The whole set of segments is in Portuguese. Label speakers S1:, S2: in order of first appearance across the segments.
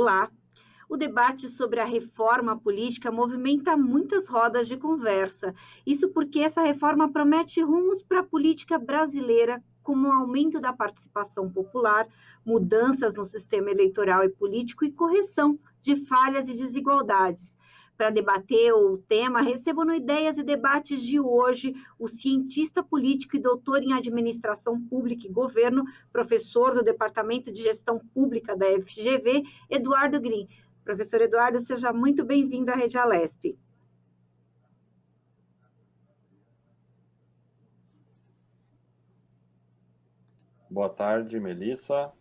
S1: Olá! O debate sobre a reforma política movimenta muitas rodas de conversa. Isso porque essa reforma promete rumos para a política brasileira, como o aumento da participação popular, mudanças no sistema eleitoral e político e correção de falhas e desigualdades. Para debater o tema, recebo no Ideias e Debates de hoje o cientista político e doutor em administração pública e governo, professor do Departamento de Gestão Pública da FGV, Eduardo Grin. Professor Eduardo, seja muito bem-vindo à Rede Alesp.
S2: Boa tarde, Melissa.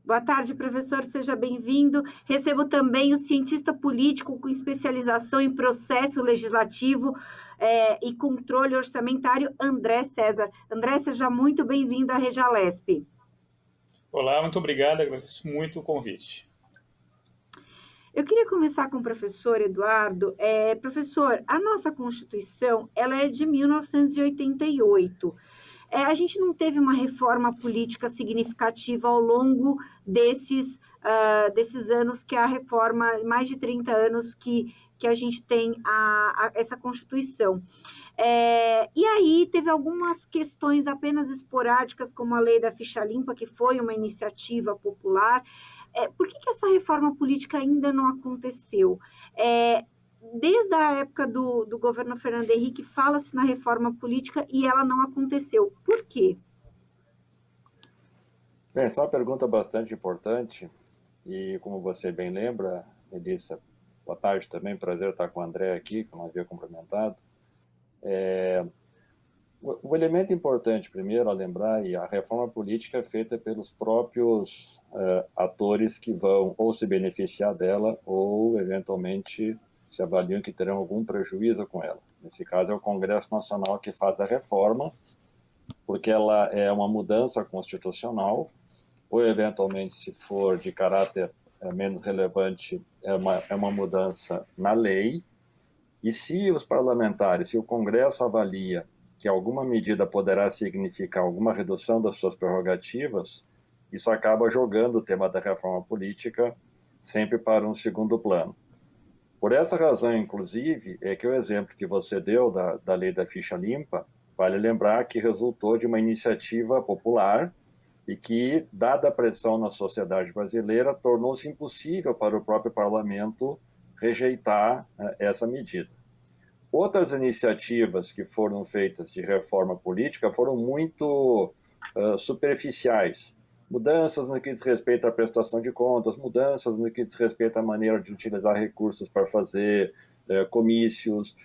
S1: Boa tarde, professor, seja bem-vindo. Recebo também o cientista político com especialização em processo legislativo e controle orçamentário, André César. André, seja muito bem-vindo à Rede Alesp.
S3: Olá, muito obrigado, agradeço muito o convite.
S1: Eu queria começar com o professor Eduardo. Professor, a nossa Constituição ela é de 1988. A gente não teve uma reforma política significativa ao longo desses anos que a reforma, mais de 30 anos que a gente tem essa Constituição. E aí teve algumas questões apenas esporádicas, como a lei da ficha limpa, que foi uma iniciativa popular. Por que essa reforma política ainda não aconteceu? Desde a época do governo Fernando Henrique, fala-se na reforma política e ela não aconteceu. Por quê?
S2: Bem, essa é uma pergunta bastante importante e, como você bem lembra, Melissa, boa tarde também, prazer estar com o André aqui, que eu não havia cumprimentado. O elemento importante, primeiro, a lembrar, e a reforma política é feita pelos próprios atores que vão ou se beneficiar dela ou, eventualmente, se avaliam que terão algum prejuízo com ela. Nesse caso, é o Congresso Nacional que faz a reforma, porque ela é uma mudança constitucional, ou, eventualmente, se for de caráter menos relevante, é uma mudança na lei. E se os parlamentares, se o Congresso avalia que alguma medida poderá significar alguma redução das suas prerrogativas, isso acaba jogando o tema da reforma política sempre para um segundo plano. Por essa razão, inclusive, é que o exemplo que você deu da lei da ficha limpa, vale lembrar que resultou de uma iniciativa popular e que, dada a pressão na sociedade brasileira, tornou-se impossível para o próprio parlamento rejeitar essa medida. Outras iniciativas que foram feitas de reforma política foram muito superficiais. Mudanças no que diz respeito à prestação de contas, mudanças no que diz respeito à maneira de utilizar recursos para fazer comícios,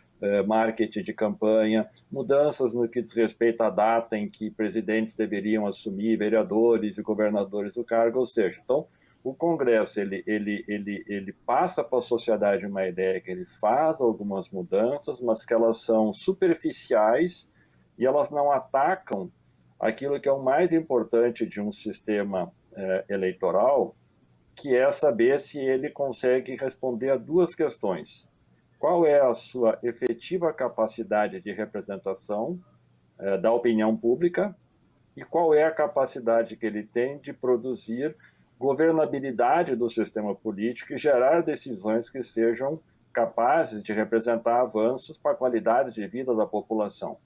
S2: marketing de campanha, mudanças no que diz respeito à data em que presidentes deveriam assumir, vereadores e governadores do cargo, ou seja, então, o Congresso ele passa para a sociedade uma ideia que ele faz algumas mudanças, mas que elas são superficiais e elas não atacam aquilo que é o mais importante de um sistema eleitoral, que é saber se ele consegue responder a duas questões. Qual é a sua efetiva capacidade de representação da opinião pública e qual é a capacidade que ele tem de produzir governabilidade do sistema político e gerar decisões que sejam capazes de representar avanços para a qualidade de vida da população.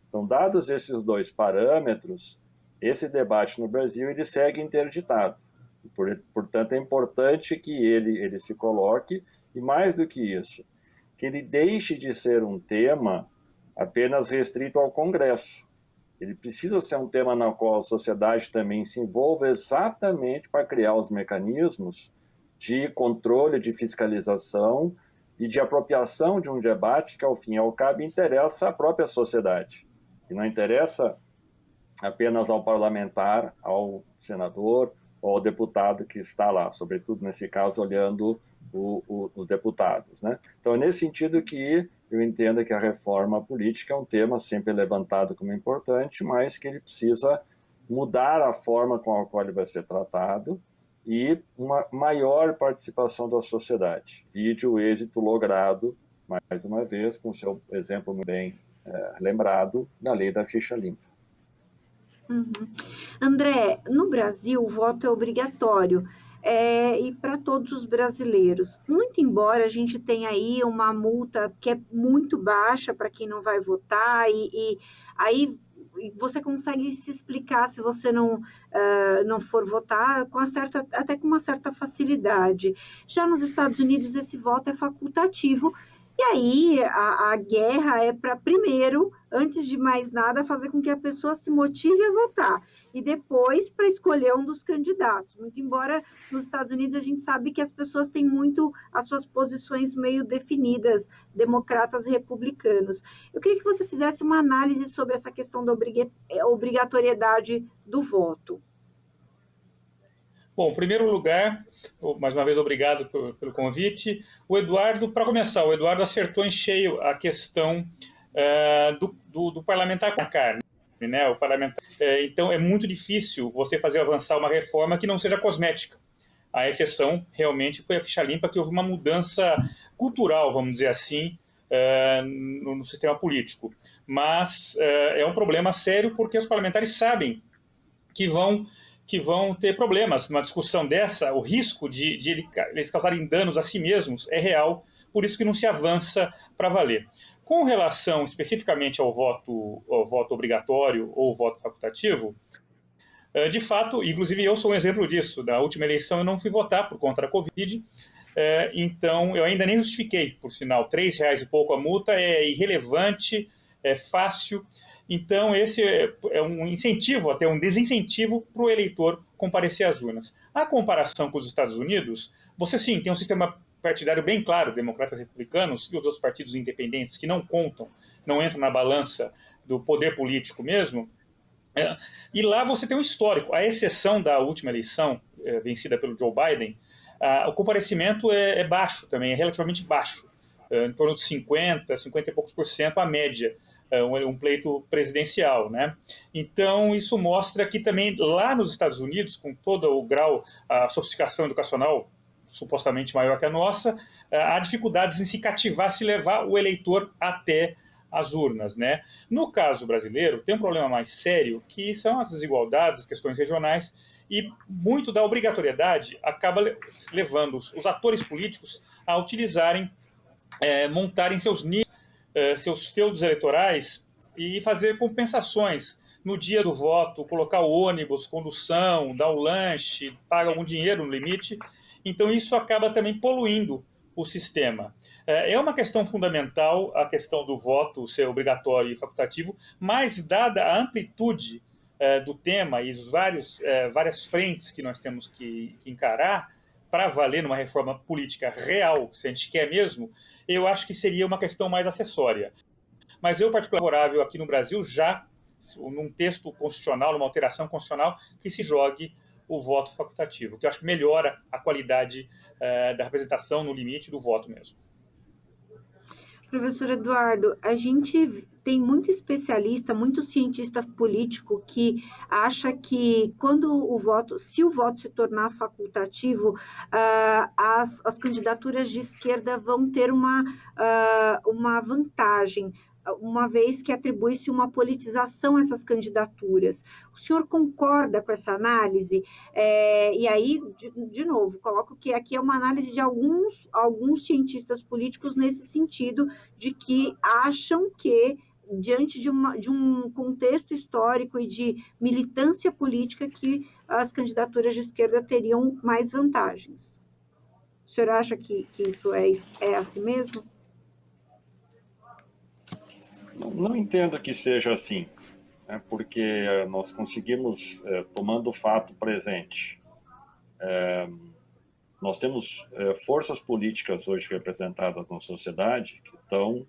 S2: Então, dados esses dois parâmetros, esse debate no Brasil ele segue interditado. Portanto, é importante que ele se coloque, e mais do que isso, que ele deixe de ser um tema apenas restrito ao Congresso. Ele precisa ser um tema no qual a sociedade também se envolva exatamente para criar os mecanismos de controle, de fiscalização e de apropriação de um debate que, ao fim e ao cabo, interessa à própria sociedade. E não interessa apenas ao parlamentar, ao senador ou ao deputado que está lá, sobretudo, nesse caso, olhando os deputados, né? Então, é nesse sentido que eu entendo que a reforma política é um tema sempre levantado como importante, mas que ele precisa mudar a forma com a qual ele vai ser tratado e uma maior participação da sociedade. Vide o êxito logrado, mais uma vez, com o seu exemplo bem lembrado, da lei da ficha limpa.
S1: Uhum. André, no Brasil o voto é obrigatório. e para todos os brasileiros. Muito embora a gente tenha aí uma multa que é muito baixa para quem não vai votar, e aí você consegue se explicar se você não for votar até com uma certa facilidade. Já nos Estados Unidos, esse voto é facultativo, e aí a guerra é para, primeiro, antes de mais nada, fazer com que a pessoa se motive a votar, e depois para escolher um dos candidatos. Muito embora nos Estados Unidos a gente sabe que as pessoas têm muito as suas posições meio definidas, democratas e republicanos. Eu queria que você fizesse uma análise sobre essa questão da obrigatoriedade do voto.
S3: Bom, em primeiro lugar, mais uma vez, obrigado pelo convite. O Eduardo, para começar, o Eduardo acertou em cheio a questão do parlamentar com a carne, né? O parlamentar. Então, é muito difícil você fazer avançar uma reforma que não seja cosmética. A exceção, realmente, foi a ficha limpa, que houve uma mudança cultural, vamos dizer assim, no sistema político. Mas é um problema sério, porque os parlamentares sabem que vão ter problemas numa discussão dessa. O risco de eles causarem danos a si mesmos é real, por isso que não se avança para valer. Com relação especificamente ao voto obrigatório ou voto facultativo, de fato, inclusive eu sou um exemplo disso. Da última eleição eu não fui votar por conta da Covid, então eu ainda nem justifiquei, por sinal. R$3 e pouco a multa é irrelevante, é fácil. Então, esse é um incentivo, até um desincentivo para o eleitor comparecer às urnas. A comparação com os Estados Unidos, você sim tem um sistema partidário bem claro, democratas e republicanos, e os outros partidos independentes que não contam, não entram na balança do poder político mesmo. E lá você tem um histórico, à exceção da última eleição, vencida pelo Joe Biden, o comparecimento é baixo também, é relativamente baixo, em torno de 50 e poucos por cento a média. Um pleito presidencial, né? Então, isso mostra que também lá nos Estados Unidos, com todo o grau, a sofisticação educacional supostamente maior que a nossa, há dificuldades em se cativar, se levar o eleitor até as urnas, né? No caso brasileiro, tem um problema mais sério, que são as desigualdades, as questões regionais, e muito da obrigatoriedade acaba levando os atores políticos a utilizarem, montarem seus níveis, seus feudos eleitorais e fazer compensações. No dia do voto, colocar o ônibus, condução, dar o lanche, paga algum dinheiro no limite. Então, isso acaba também poluindo o sistema. É uma questão fundamental a questão do voto ser obrigatório e facultativo, mas dada a amplitude do tema e os várias frentes que nós temos que encarar, para valer numa reforma política real, se a gente quer mesmo, eu acho que seria uma questão mais acessória. Mas eu, particularmente, favorável aqui no Brasil, já num texto constitucional, numa alteração constitucional, que se jogue o voto facultativo, que eu acho que melhora a qualidade da representação no limite do voto mesmo.
S1: Professor Eduardo, a gente tem muito especialista, muito cientista político que acha que se o voto se tornar facultativo, as candidaturas de esquerda vão ter uma vantagem, uma vez que atribui-se uma politização a essas candidaturas. O senhor concorda com essa análise? E aí, de novo, coloco que aqui é uma análise de alguns cientistas políticos nesse sentido, de que acham que, diante de um contexto histórico e de militância política, que as candidaturas de esquerda teriam mais vantagens. O senhor acha que isso é assim mesmo?
S2: Não entendo que seja assim, né, porque nós conseguimos, tomando o fato presente, nós temos forças políticas hoje representadas na sociedade que estão,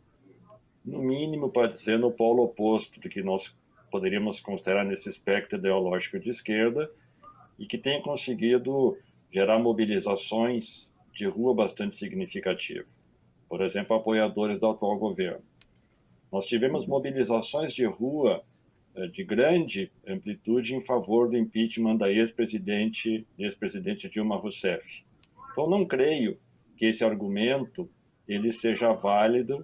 S2: no mínimo, para dizer, no polo oposto do que nós poderíamos considerar nesse espectro ideológico de esquerda, e que têm conseguido gerar mobilizações de rua bastante significativas. Por exemplo, apoiadores do atual governo. Nós tivemos mobilizações de rua de grande amplitude em favor do impeachment da ex-presidente Dilma Rousseff. Então, não creio que esse argumento ele seja válido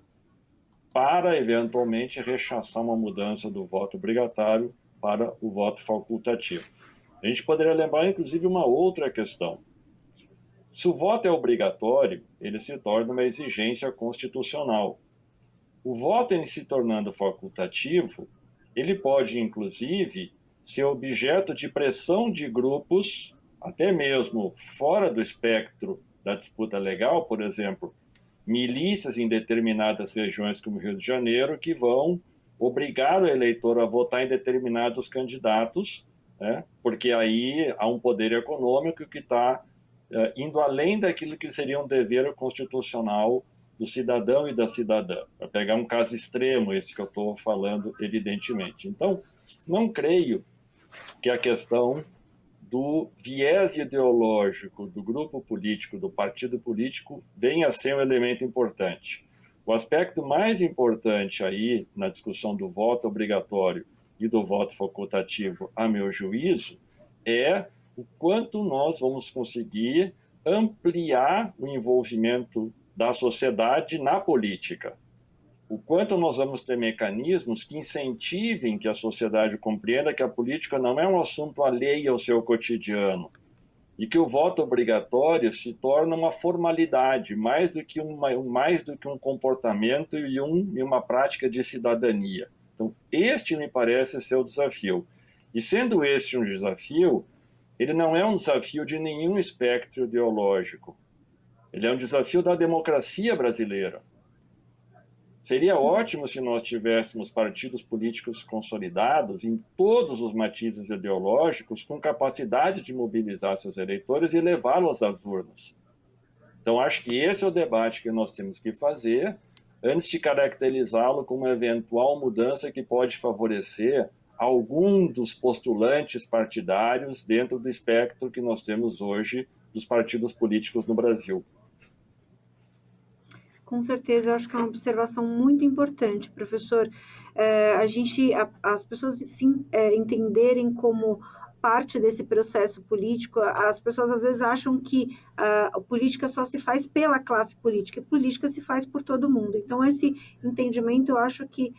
S2: para, eventualmente, rechaçar uma mudança do voto obrigatório para o voto facultativo. A gente poderia lembrar, inclusive, uma outra questão. Se o voto é obrigatório, ele se torna uma exigência constitucional. O voto, em se tornando facultativo, ele pode, inclusive, ser objeto de pressão de grupos, até mesmo fora do espectro da disputa legal, por exemplo, milícias em determinadas regiões, como o Rio de Janeiro, que vão obrigar o eleitor a votar em determinados candidatos, né? Porque aí há um poder econômico que está indo além daquilo que seria um dever constitucional do cidadão e da cidadã. Para pegar um caso extremo, esse que eu estou falando, evidentemente. Então, não creio que a questão do viés ideológico do grupo político, do partido político, venha a ser um elemento importante. O aspecto mais importante aí na discussão do voto obrigatório e do voto facultativo, a meu juízo, é o quanto nós vamos conseguir ampliar o envolvimento da sociedade na política. O quanto nós vamos ter mecanismos que incentivem que a sociedade compreenda que a política não é um assunto alheio ao seu cotidiano e que o voto obrigatório se torna uma formalidade, mais do que um comportamento e uma prática de cidadania. Então, este me parece ser o desafio. E sendo este um desafio, ele não é um desafio de nenhum espectro ideológico. Ele é um desafio da democracia brasileira. Seria ótimo se nós tivéssemos partidos políticos consolidados em todos os matizes ideológicos, com capacidade de mobilizar seus eleitores e levá-los às urnas. Então, acho que esse é o debate que nós temos que fazer, antes de caracterizá-lo como uma eventual mudança que pode favorecer algum dos postulantes partidários dentro do espectro que nós temos hoje dos partidos políticos no Brasil.
S1: Com certeza, eu acho que é uma observação muito importante, professor. As pessoas se entenderem como parte desse processo político, as pessoas às vezes acham que a política só se faz pela classe política, e política se faz por todo mundo. Então, esse entendimento eu acho que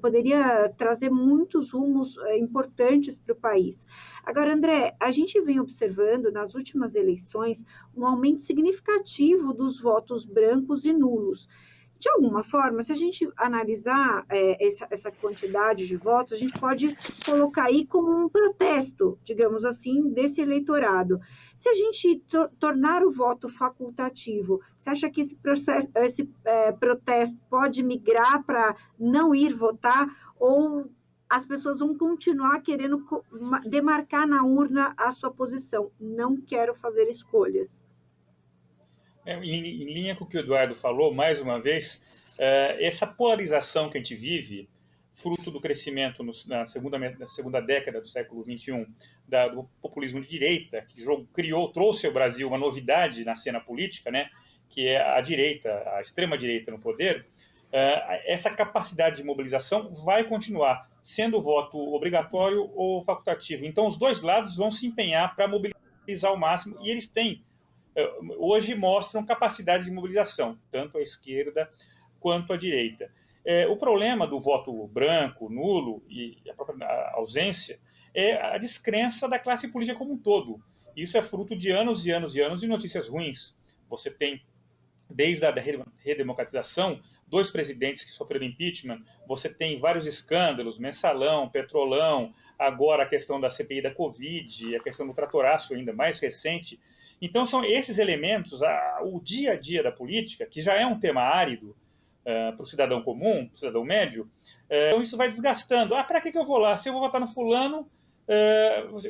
S1: poderia trazer muitos rumos importantes para o país. Agora, André, a gente vem observando nas últimas eleições um aumento significativo dos votos brancos e nulos. De alguma forma, se a gente analisar essa quantidade de votos, a gente pode colocar aí como um protesto, digamos assim, desse eleitorado. Se a gente tornar o voto facultativo, você acha que esse protesto pode migrar para não ir votar ou as pessoas vão continuar querendo demarcar na urna a sua posição? Não quero fazer escolhas.
S3: Em linha com o que o Eduardo falou, mais uma vez, essa polarização que a gente vive, fruto do crescimento na segunda década do século XXI, do populismo de direita, que trouxe ao Brasil uma novidade na cena política, né, que é a direita, a extrema-direita no poder, essa capacidade de mobilização vai continuar, sendo o voto obrigatório ou facultativo. Então, os dois lados vão se empenhar para mobilizar ao máximo, e eles têm hoje mostram capacidade de mobilização, tanto a esquerda quanto a direita. O problema do voto branco, nulo e a própria ausência é a descrença da classe política como um todo. Isso é fruto de anos e anos e anos de notícias ruins. Você tem, desde a redemocratização, 2 presidentes que sofreram impeachment, você tem vários escândalos, mensalão, petrolão, agora a questão da CPI da Covid, a questão do tratoraço ainda mais recente. Então, são esses elementos, o dia a dia da política, que já é um tema árido para o cidadão comum, para o cidadão médio, então isso vai desgastando. Para que eu vou lá? Se eu vou votar no fulano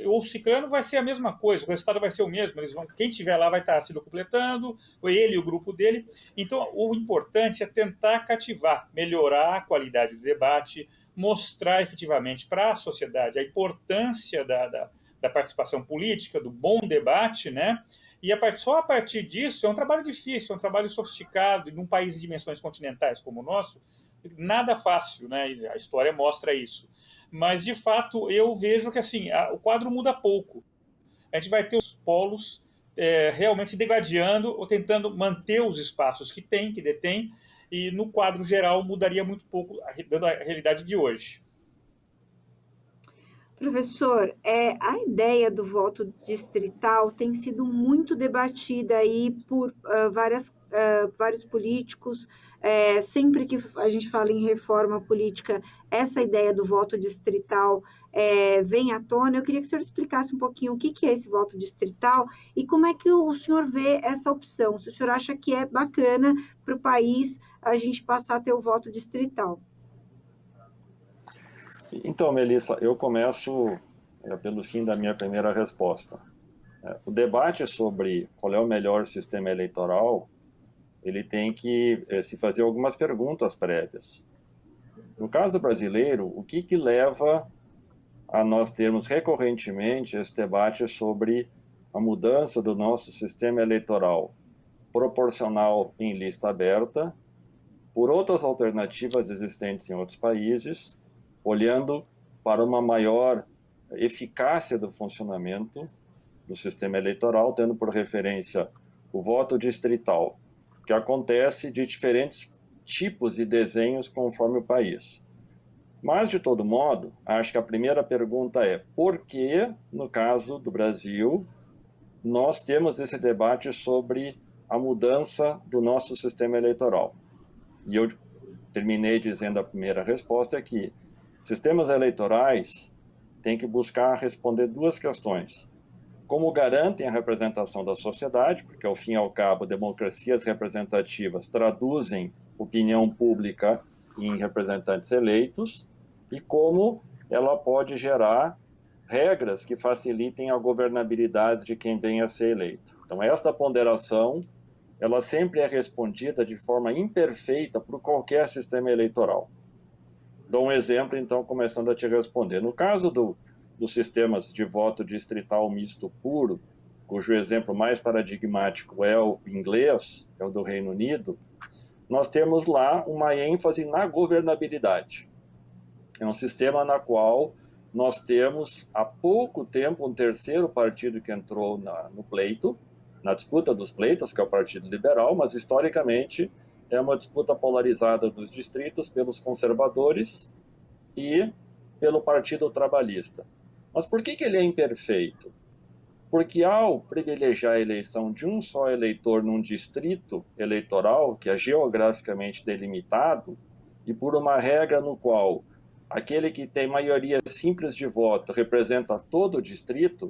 S3: ou ciclano, vai ser a mesma coisa, o resultado vai ser o mesmo. Quem estiver lá vai estar se completando, ele e o grupo dele. Então, o importante é tentar cativar, melhorar a qualidade do debate, mostrar efetivamente para a sociedade a importância da participação política, do bom debate, né? E só a partir disso, é um trabalho difícil, é um trabalho sofisticado, e num país de dimensões continentais como o nosso, nada fácil, né? A história mostra isso. Mas, de fato, eu vejo que assim, o quadro muda pouco. A gente vai ter os polos realmente degradando ou tentando manter os espaços que detém, e no quadro geral mudaria muito pouco, dando a realidade de hoje.
S1: Professor, a ideia do voto distrital tem sido muito debatida aí por vários políticos. Sempre que a gente fala em reforma política, essa ideia do voto distrital vem à tona. Eu queria que o senhor explicasse um pouquinho o que é esse voto distrital e como é que o senhor vê essa opção. Se o senhor acha que é bacana para o país a gente passar a ter o voto distrital.
S2: Então, Melissa, eu começo pelo fim da minha primeira resposta. O debate sobre qual é o melhor sistema eleitoral, ele tem que se fazer algumas perguntas prévias. No caso brasileiro, o que leva a nós termos recorrentemente esse debate sobre a mudança do nosso sistema eleitoral proporcional em lista aberta por outras alternativas existentes em outros países, olhando para uma maior eficácia do funcionamento do sistema eleitoral, tendo por referência o voto distrital, que acontece de diferentes tipos e desenhos conforme o país. Mas, de todo modo, acho que a primeira pergunta é por que, no caso do Brasil, nós temos esse debate sobre a mudança do nosso sistema eleitoral. E eu terminei dizendo a primeira resposta é que sistemas eleitorais têm que buscar responder duas questões. Como garantem a representação da sociedade, porque, ao fim e ao cabo, democracias representativas traduzem opinião pública em representantes eleitos, e como ela pode gerar regras que facilitem a governabilidade de quem venha a ser eleito. Então, esta ponderação, ela sempre é respondida de forma imperfeita por qualquer sistema eleitoral. Dou um exemplo, então, começando a te responder. No caso dos sistemas de voto distrital misto puro, cujo exemplo mais paradigmático é o inglês, é o do Reino Unido, nós temos lá uma ênfase na governabilidade. É um sistema na qual nós temos, há pouco tempo, um terceiro partido que entrou no pleito, na disputa dos pleitos, que é o Partido Liberal, mas, historicamente, é uma disputa polarizada dos distritos pelos conservadores e pelo Partido Trabalhista. Mas por que ele é imperfeito? Porque ao privilegiar a eleição de um só eleitor num distrito eleitoral, que é geograficamente delimitado, e por uma regra no qual aquele que tem maioria simples de voto representa todo o distrito,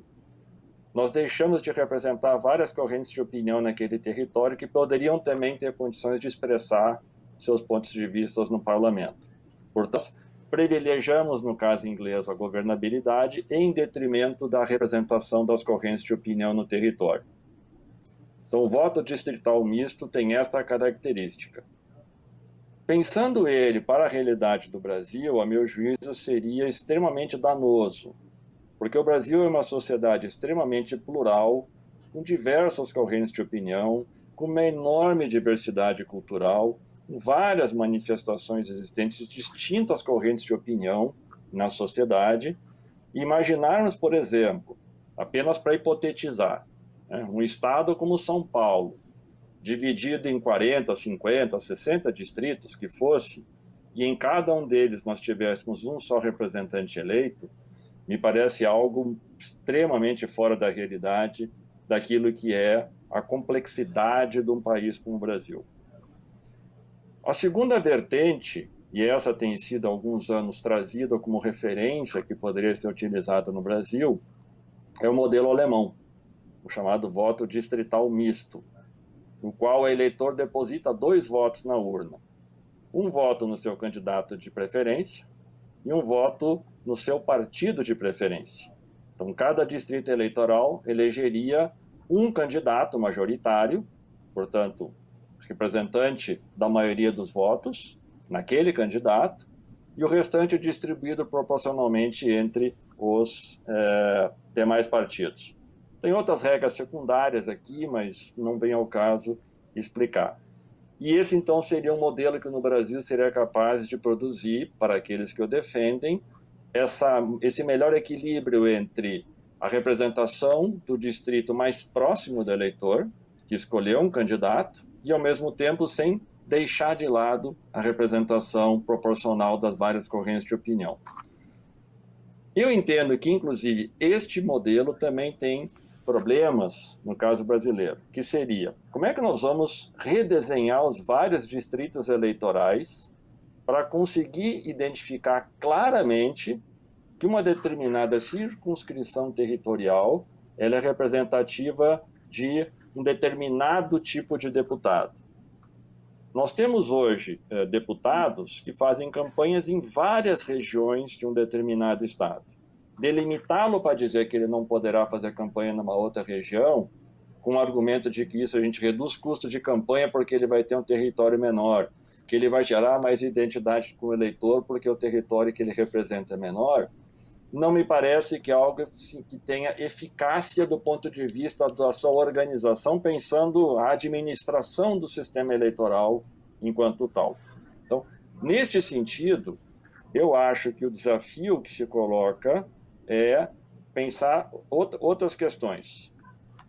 S2: nós deixamos de representar várias correntes de opinião naquele território que poderiam também ter condições de expressar seus pontos de vista no parlamento. Portanto, privilegiamos, no caso inglês, a governabilidade em detrimento da representação das correntes de opinião no território. Então, o voto distrital misto tem esta característica. Pensando ele para a realidade do Brasil, a meu juízo, seria extremamente danoso, porque o Brasil é uma sociedade extremamente plural, com diversas correntes de opinião, com uma enorme diversidade cultural, com várias manifestações existentes de distintas correntes de opinião na sociedade. E imaginarmos, por exemplo, apenas para hipotetizar, um estado como São Paulo, dividido em 40, 50, 60 distritos que fosse, e em cada um deles nós tivéssemos um só representante eleito, me parece algo extremamente fora da realidade daquilo que é a complexidade de um país como o Brasil. A segunda vertente, e essa tem sido há alguns anos trazida como referência que poderia ser utilizada no Brasil, é o modelo alemão, o chamado voto distrital misto, no qual o eleitor deposita 2 votos na urna. Um voto no seu candidato de preferência e um voto no seu partido de preferência. Então, cada distrito eleitoral elegeria um candidato majoritário, portanto, representante da maioria dos votos naquele candidato, e o restante distribuído proporcionalmente entre os demais partidos. Tem outras regras secundárias aqui, mas não vem ao caso explicar. E esse, então, seria um modelo que no Brasil seria capaz de produzir, para aqueles que o defendem, esse melhor equilíbrio entre a representação do distrito mais próximo do eleitor, que escolheu um candidato, e, ao mesmo tempo, sem deixar de lado a representação proporcional das várias correntes de opinião. Eu entendo que, inclusive, este modelo também tem problemas, no caso brasileiro, que seria, como é que nós vamos redesenhar os vários distritos eleitorais para conseguir identificar claramente que uma determinada circunscrição territorial ela é representativa de um determinado tipo de deputado. Nós temos hoje deputados que fazem campanhas em várias regiões de um determinado estado. Delimitá-lo para dizer que ele não poderá fazer campanha numa outra região, com o argumento de que isso a gente reduz custo de campanha porque ele vai ter um território menor, que ele vai gerar mais identidade com o eleitor porque o território que ele representa é menor, não me parece que é algo que tenha eficácia do ponto de vista da sua organização, pensando a administração do sistema eleitoral enquanto tal. Então, neste sentido, eu acho que o desafio que se coloca é pensar outras questões.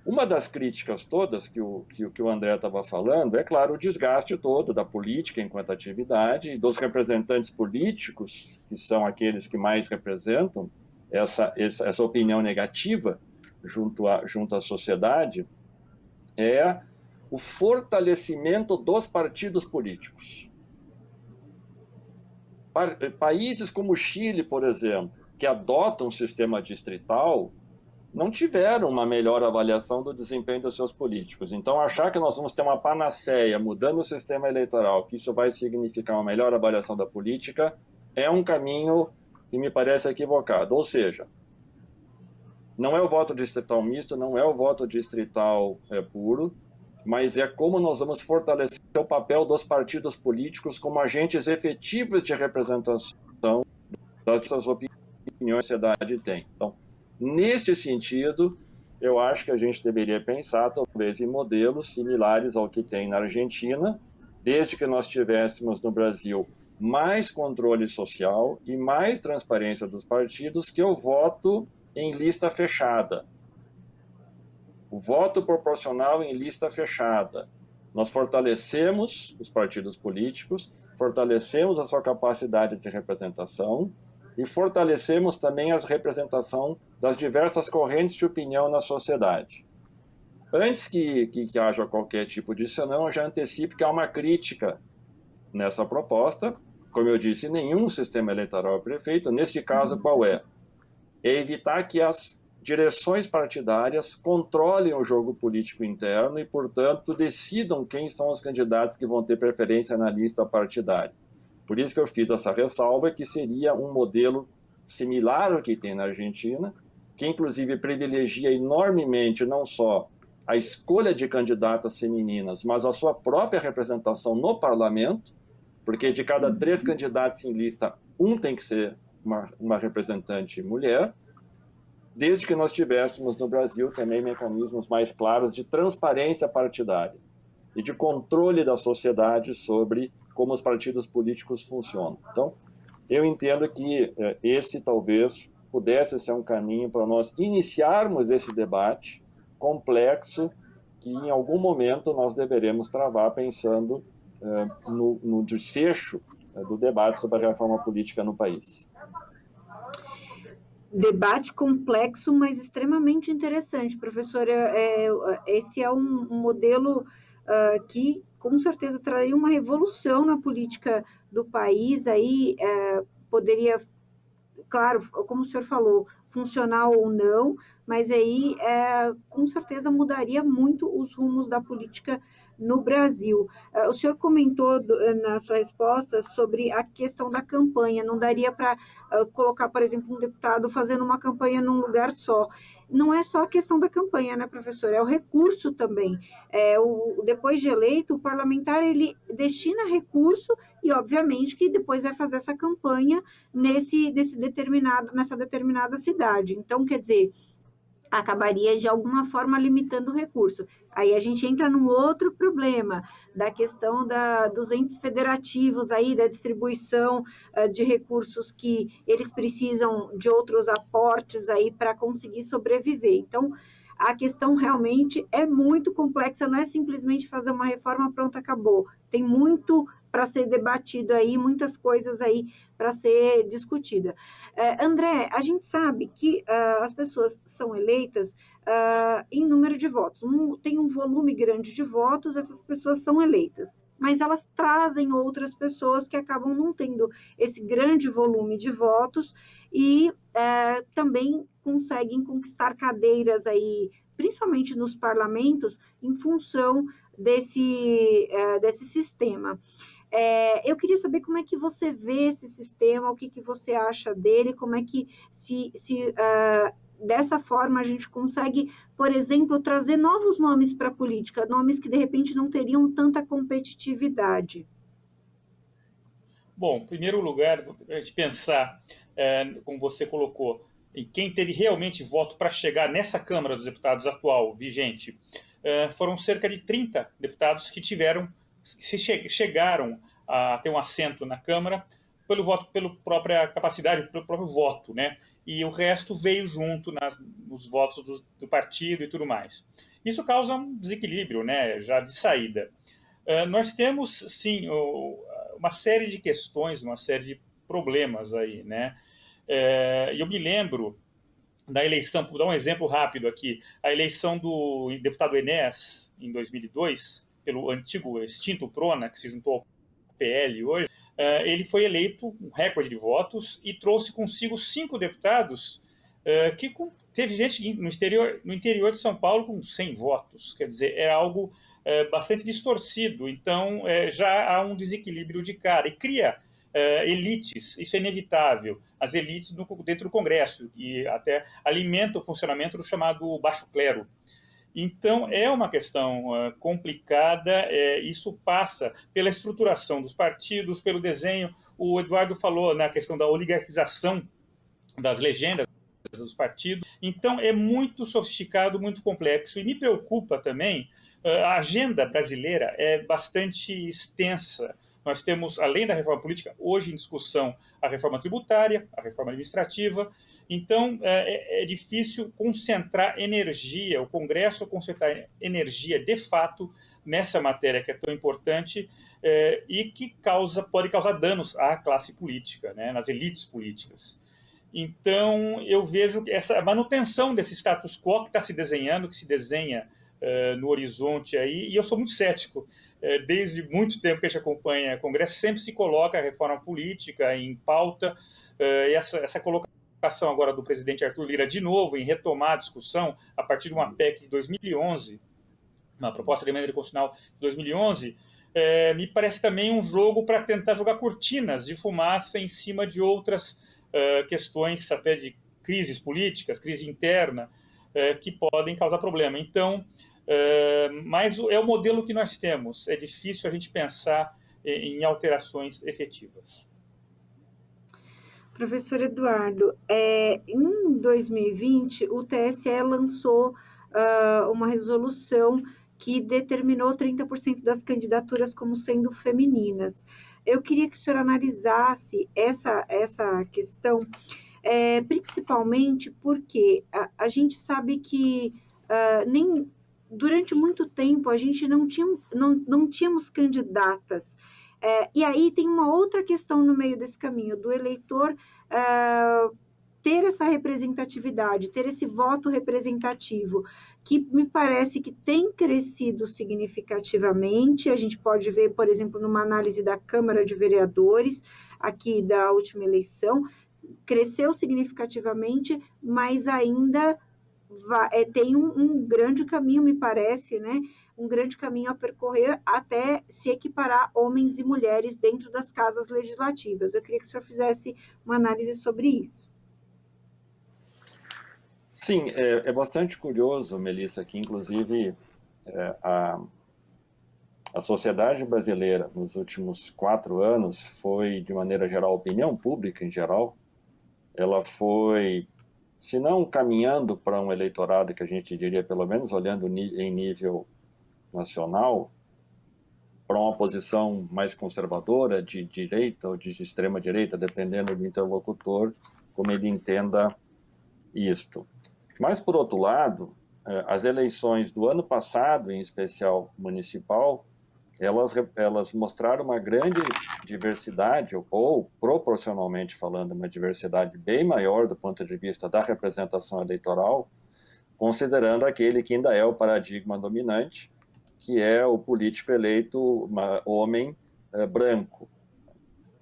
S2: Uma das críticas todas que o André estava falando é, claro, o desgaste todo da política enquanto atividade e dos representantes políticos, que são aqueles que mais representam essa opinião negativa junto à sociedade, é o fortalecimento dos partidos políticos. Países como o Chile, por exemplo, que adotam um sistema distrital, não tiveram uma melhor avaliação do desempenho dos seus políticos. Então, achar que nós vamos ter uma panaceia mudando o sistema eleitoral, que isso vai significar uma melhor avaliação da política, é um caminho que me parece equivocado. Ou seja, não é o voto distrital misto, não é o voto distrital puro, mas é como nós vamos fortalecer o papel dos partidos políticos como agentes efetivos de representação das opiniões que a sociedade tem. Então, neste sentido, eu acho que a gente deveria pensar, talvez, em modelos similares ao que tem na Argentina, desde que nós tivéssemos no Brasil mais controle social e mais transparência dos partidos, que o voto em lista fechada. O voto proporcional em lista fechada. Nós fortalecemos os partidos políticos, fortalecemos a sua capacidade de representação e fortalecemos também a representação das diversas correntes de opinião na sociedade. Antes que haja qualquer tipo de senão, eu já antecipo que há uma crítica nessa proposta. Como eu disse, nenhum sistema eleitoral é perfeito. Neste caso, qual é? É evitar que as direções partidárias controlem o jogo político interno e, portanto, decidam quem são os candidatos que vão ter preferência na lista partidária. Por isso que eu fiz essa ressalva, que seria um modelo similar ao que tem na Argentina, que inclusive privilegia enormemente não só a escolha de candidatas femininas, mas a sua própria representação no parlamento, porque de cada 3 candidatos em lista, um tem que ser uma representante mulher, desde que nós tivéssemos no Brasil também mecanismos mais claros de transparência partidária e de controle da sociedade sobre como os partidos políticos funcionam. Então, eu entendo que esse talvez pudesse ser um caminho para nós iniciarmos esse debate complexo que em algum momento nós deveremos travar pensando no desfecho do debate sobre a reforma política no país.
S1: Debate complexo, mas extremamente interessante, professor. Esse é um modelo que, com certeza, traria uma revolução na política do país. Aí poderia, claro, como o senhor falou, funcionar ou não, mas aí, com certeza, mudaria muito os rumos da política no Brasil. O senhor comentou na sua resposta sobre a questão da campanha, não daria para colocar, por exemplo, um deputado fazendo uma campanha num lugar só. Não é só a questão da campanha, né, professor? É o recurso também. Depois de eleito, o parlamentar, ele destina recurso e, obviamente, que depois vai fazer essa campanha nessa determinada cidade. Então, quer dizer, acabaria de alguma forma limitando o recurso. Aí a gente entra num outro problema, da questão dos entes federativos, aí, da distribuição de recursos que eles precisam de outros aportes aí para conseguir sobreviver. Então, a questão realmente é muito complexa, não é simplesmente fazer uma reforma, pronto, acabou. Tem muito para ser debatido aí, muitas coisas aí para ser discutida. André, a gente sabe que as pessoas são eleitas em número de votos. Tem um volume grande de votos, essas pessoas são eleitas, mas elas trazem outras pessoas que acabam não tendo esse grande volume de votos e também conseguem conquistar cadeiras aí, principalmente nos parlamentos, em função desse sistema. Eu queria saber como é que você vê esse sistema, o que você acha dele, como é que dessa forma a gente consegue, por exemplo, trazer novos nomes para a política, nomes que de repente não teriam tanta competitividade.
S3: Bom, em primeiro lugar, a gente pensar, como você colocou, em quem teve realmente voto para chegar nessa Câmara dos Deputados atual, vigente, foram cerca de 30 deputados que chegaram a ter um assento na Câmara pelo voto, pela própria capacidade, pelo próprio voto, né? E o resto veio junto nos votos do partido e tudo mais. Isso causa um desequilíbrio, né, já de saída. Nós temos, sim, uma série de questões, uma série de problemas aí, né? Eu me lembro da eleição, vou dar um exemplo rápido aqui, a eleição do deputado Enéas, em 2002, pelo antigo extinto Prona, que se juntou ao PL hoje. Ele foi eleito um recorde de votos e trouxe consigo 5 deputados que teve gente no interior de São Paulo com 100 votos. Quer dizer, é algo bastante distorcido. Então, já há um desequilíbrio de cara e cria elites, isso é inevitável, as elites dentro do Congresso, que até alimentam o funcionamento do chamado baixo clero. Então, é uma questão complicada, isso passa pela estruturação dos partidos, pelo desenho. O Eduardo falou na questão da oligarquização das legendas dos partidos. Então, é muito sofisticado, muito complexo. E me preocupa também, a agenda brasileira é bastante extensa. Nós temos, além da reforma política, hoje em discussão a reforma tributária, a reforma administrativa. Então, é difícil concentrar energia, o Congresso concentrar energia, de fato, nessa matéria que é tão importante e que pode causar danos à classe política, né, nas elites políticas. Então, eu vejo essa manutenção desse status quo que está se desenhando, que se desenha no horizonte aí, e eu sou muito cético. Desde muito tempo que a gente acompanha o Congresso, sempre se coloca a reforma política em pauta, e essa colocação agora do presidente Arthur Lira, de novo, em retomar a discussão, a partir de uma PEC de 2011, uma proposta de emenda constitucional de 2011, me parece também um jogo para tentar jogar cortinas de fumaça em cima de outras questões, até de crises políticas, crise interna, que podem causar problema. Então, mas é o modelo que nós temos. É difícil a gente pensar em alterações efetivas.
S1: Professor Eduardo, em 2020, o TSE lançou uma resolução que determinou 30% das candidaturas como sendo femininas. Eu queria que o senhor analisasse essa questão, principalmente porque a gente sabe que durante muito tempo a gente não tínhamos candidatas. E aí tem uma outra questão no meio desse caminho, do eleitor ter essa representatividade, ter esse voto representativo, que me parece que tem crescido significativamente. A gente pode ver, por exemplo, numa análise da Câmara de Vereadores, aqui da última eleição, cresceu significativamente, mas ainda tem um grande caminho, me parece, né? Um grande caminho a percorrer até se equiparar homens e mulheres dentro das casas legislativas. Eu queria que o senhor fizesse uma análise sobre isso.
S2: Sim, é bastante curioso, Melissa, que inclusive a sociedade brasileira nos últimos 4 anos foi, de maneira geral, a opinião pública em geral, ela foi, se não caminhando para um eleitorado que a gente diria, pelo menos olhando em nível nacional, para uma posição mais conservadora, de direita ou de extrema direita, dependendo do interlocutor, como ele entenda isto. Mas, por outro lado, as eleições do ano passado, em especial municipal, elas mostraram uma grande diversidade, ou proporcionalmente falando, uma diversidade bem maior do ponto de vista da representação eleitoral, considerando aquele que ainda é o paradigma dominante, que é o político eleito homem branco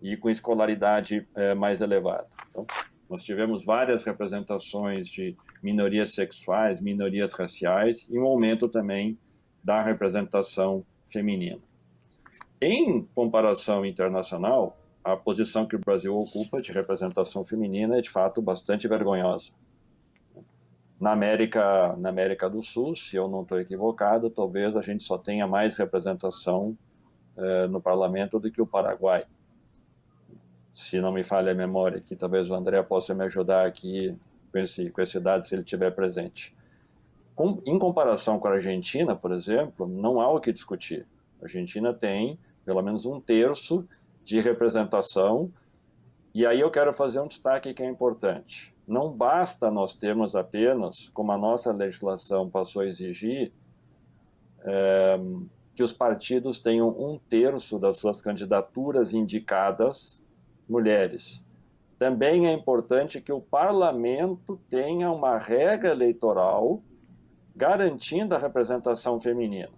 S2: e com escolaridade mais elevada. Então, nós tivemos várias representações de minorias sexuais, minorias raciais e um aumento também da representação feminina. Em comparação internacional, a posição que o Brasil ocupa de representação feminina é, de fato, bastante vergonhosa. Na América do Sul, se eu não estou equivocado, talvez a gente só tenha mais representação no parlamento do que o Paraguai. Se não me falha a memória aqui, talvez o André possa me ajudar aqui com esse dado, se ele estiver presente. Em comparação com a Argentina, por exemplo, não há o que discutir. A Argentina tem pelo menos 1/3 de representação, e aí eu quero fazer um destaque que é importante. Não basta nós termos apenas, como a nossa legislação passou a exigir, que os partidos tenham 1/3 das suas candidaturas indicadas mulheres. Também é importante que o parlamento tenha uma regra eleitoral garantindo a representação feminina.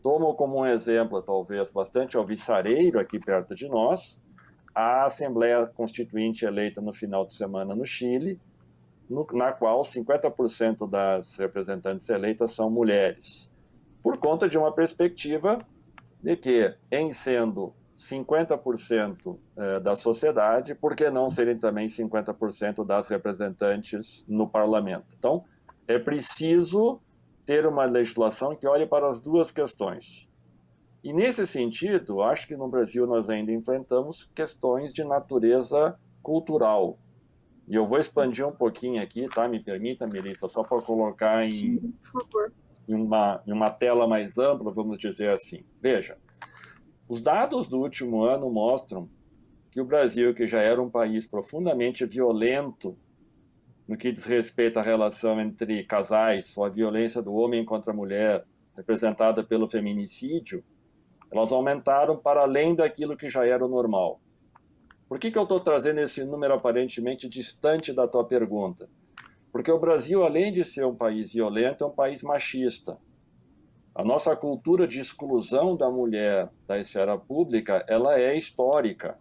S2: Tomo como um exemplo, talvez bastante alvissareiro aqui perto de nós, a Assembleia Constituinte eleita no final de semana no Chile, na qual 50% das representantes eleitas são mulheres, por conta de uma perspectiva de que, em sendo 50% da sociedade, por que não serem também 50% das representantes no parlamento? Então, é preciso ter uma legislação que olhe para as duas questões. E, nesse sentido, acho que no Brasil nós ainda enfrentamos questões de natureza cultural. E eu vou expandir um pouquinho aqui, tá? Me permita, Melissa, só para colocar
S1: Sim, por favor.
S2: em uma tela mais ampla, vamos dizer assim. Veja, os dados do último ano mostram que o Brasil, que já era um país profundamente violento no que diz respeito à relação entre casais, ou a violência do homem contra a mulher, representada pelo feminicídio, elas aumentaram para além daquilo que já era o normal. Por que eu estou trazendo esse número aparentemente distante da tua pergunta? Porque o Brasil, além de ser um país violento, é um país machista. A nossa cultura de exclusão da mulher da esfera pública, ela é histórica.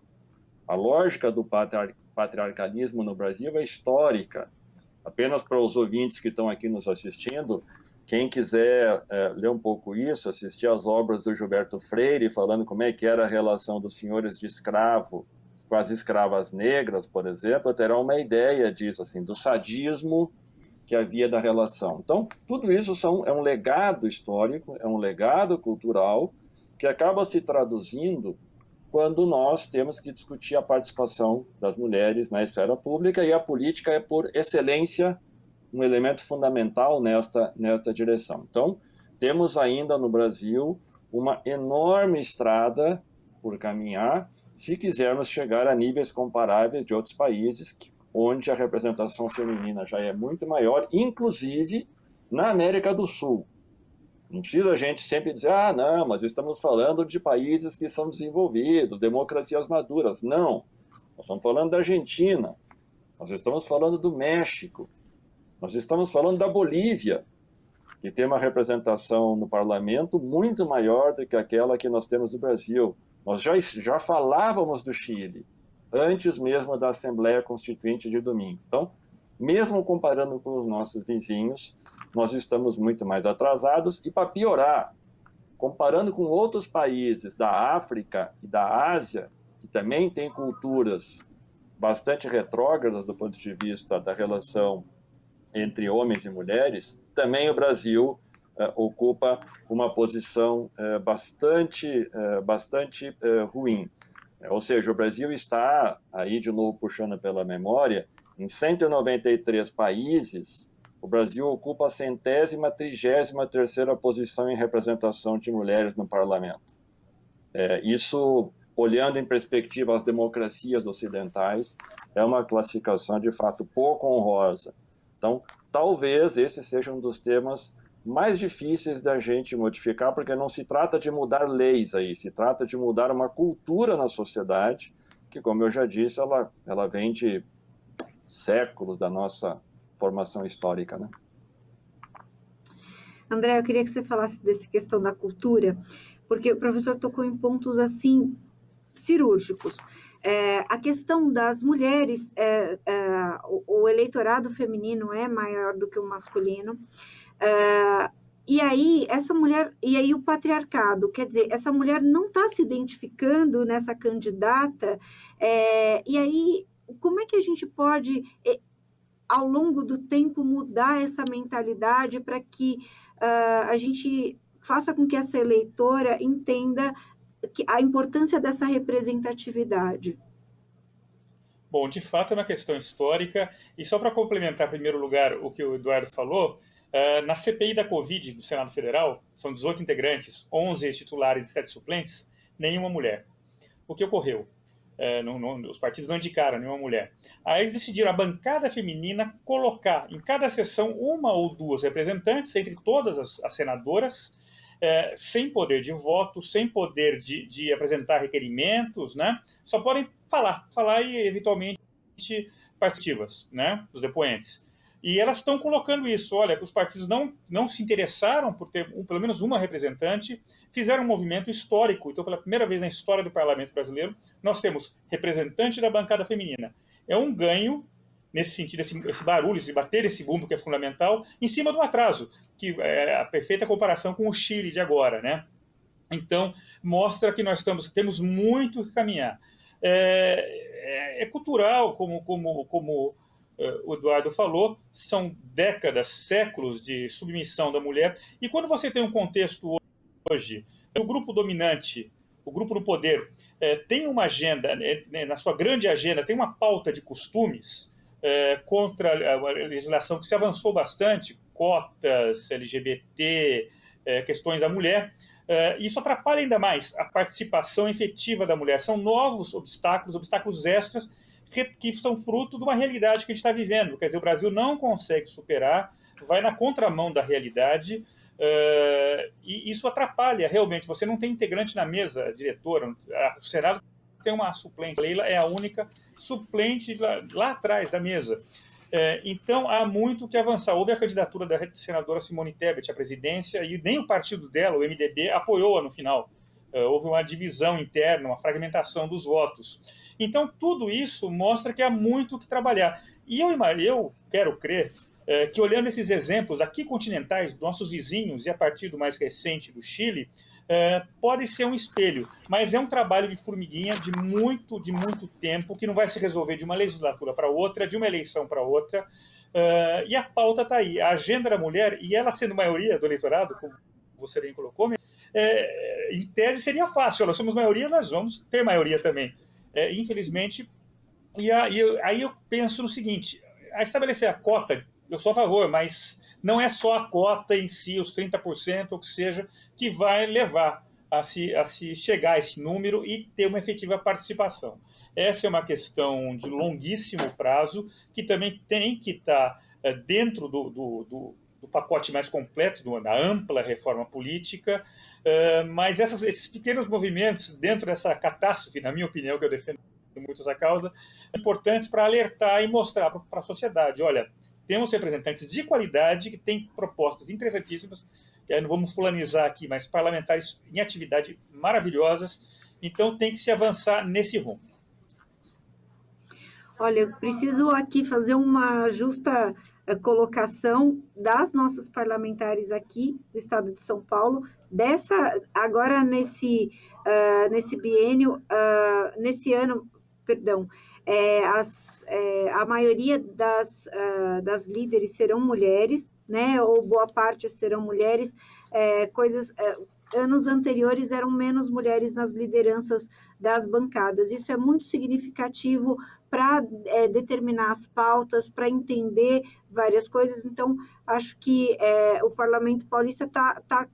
S2: A lógica do patriarcalismo no Brasil é histórica. Apenas para os ouvintes que estão aqui nos assistindo, quem quiser ler um pouco isso, assistir às obras do Gilberto Freire, falando como é que era a relação dos senhores de escravo com as escravas negras, por exemplo, terá uma ideia disso, assim, do sadismo que havia da relação. Então, tudo isso é um legado histórico, é um legado cultural que acaba se traduzindo quando nós temos que discutir a participação das mulheres na esfera pública, e a política é, por excelência, um elemento fundamental nesta direção. Então, temos ainda no Brasil uma enorme estrada por caminhar, se quisermos chegar a níveis comparáveis de outros países, onde a representação feminina já é muito maior, inclusive na América do Sul. Não precisa a gente sempre dizer, não, mas estamos falando de países que são desenvolvidos, democracias maduras. Não, nós estamos falando da Argentina, nós estamos falando do México, nós estamos falando da Bolívia, que tem uma representação no parlamento muito maior do que aquela que nós temos no Brasil. Nós já falávamos do Chile, antes mesmo da Assembleia Constituinte de domingo. Então, mesmo comparando com os nossos vizinhos, nós estamos muito mais atrasados. E, para piorar, comparando com outros países da África e da Ásia, que também têm culturas bastante retrógradas do ponto de vista da relação entre homens e mulheres, também o Brasil ocupa uma posição bastante ruim. Ou seja, o Brasil está, aí de novo puxando pela memória, em 193 países, o Brasil ocupa a 133ª posição em representação de mulheres no parlamento. Isso, olhando em perspectiva às democracias ocidentais, é uma classificação de fato pouco honrosa. Então, talvez esse seja um dos temas mais difíceis da gente modificar, porque não se trata de mudar leis aí, se trata de mudar uma cultura na sociedade, que, como eu já disse, ela vem de séculos da nossa formação histórica, né?
S1: André, eu queria que você falasse dessa questão da cultura, porque o professor tocou em pontos, assim, cirúrgicos. A questão das mulheres, o eleitorado feminino é maior do que o masculino, e aí essa mulher, e aí o patriarcado, quer dizer, essa mulher não está se identificando nessa candidata, e aí como é que a gente pode, ao longo do tempo, mudar essa mentalidade para que a gente faça com que essa eleitora entenda a importância dessa representatividade?
S3: Bom, de fato é uma questão histórica, e só para complementar, em primeiro lugar, o que o Eduardo falou, na CPI da Covid do Senado Federal, são 18 integrantes, 11 titulares e 7 suplentes, nenhuma mulher. O que ocorreu? Os partidos não indicaram nenhuma mulher. Aí eles decidiram a bancada feminina colocar em cada sessão uma ou duas representantes, entre todas as senadoras, sem poder de voto, sem poder de apresentar requerimentos, né? Só podem falar e eventualmente participativas, né? Dos depoentes. E elas estão colocando isso, olha, os partidos não se interessaram por ter pelo menos uma representante, fizeram um movimento histórico. Então, pela primeira vez na história do parlamento brasileiro, nós temos representante da bancada feminina. É um ganho, nesse sentido, esse barulho, de bater esse bumbo que é fundamental, em cima do atraso, que é a perfeita comparação com o Chile de agora, né? Então, mostra que nós temos muito que caminhar. É cultural, como o Eduardo falou, são décadas, séculos de submissão da mulher, e quando você tem um contexto hoje, o grupo dominante, o grupo no poder, tem uma agenda, na sua grande agenda, tem uma pauta de costumes contra a legislação que se avançou bastante, cotas, LGBT, questões da mulher, isso atrapalha ainda mais a participação efetiva da mulher. São novos obstáculos extras, que são fruto de uma realidade que a gente está vivendo. Quer dizer, o Brasil não consegue superar, vai na contramão da realidade, e isso atrapalha realmente. Você não tem integrante na mesa diretora, o Senado tem uma suplente, a Leila é a única suplente lá atrás da mesa. Então, há muito que avançar. Houve a candidatura da senadora Simone Tebet à presidência, e nem o partido dela, o MDB, apoiou-a no final. Houve uma divisão interna, uma fragmentação dos votos. Então, tudo isso mostra que há muito que trabalhar. E eu quero crer que, olhando esses exemplos aqui continentais, nossos vizinhos, e a partir do mais recente do Chile, pode ser um espelho, mas é um trabalho de formiguinha de muito tempo, que não vai se resolver de uma legislatura para outra, de uma eleição para outra, e a pauta está aí. A agenda da mulher, e ela sendo maioria do eleitorado, como você bem colocou, em tese seria fácil, nós somos maioria, nós vamos ter maioria também. Infelizmente, e aí eu penso no seguinte, a estabelecer a cota, eu sou a favor, mas não é só a cota em si, os 30%, ou que seja, que vai levar a se chegar a esse número e ter uma efetiva participação. Essa é uma questão de longuíssimo prazo, que também tem que estar dentro do pacote mais completo, da ampla reforma política, mas esses pequenos movimentos dentro dessa catástrofe, na minha opinião, que eu defendo muito essa causa, são importantes para alertar e mostrar para a sociedade, olha, temos representantes de qualidade que têm propostas interessantíssimas, e aí não vamos fulanizar aqui, mas parlamentares em atividade maravilhosas, então tem que se avançar nesse rumo.
S1: Olha, eu preciso aqui fazer uma justa colocação das nossas parlamentares aqui do estado de São Paulo, agora nesse biênio, nesse ano, perdão, a maioria das líderes serão mulheres, né, ou boa parte serão mulheres, anos anteriores eram menos mulheres nas lideranças das bancadas. Isso é muito significativo para determinar as pautas, para entender várias coisas. Então, acho que o Parlamento Paulista está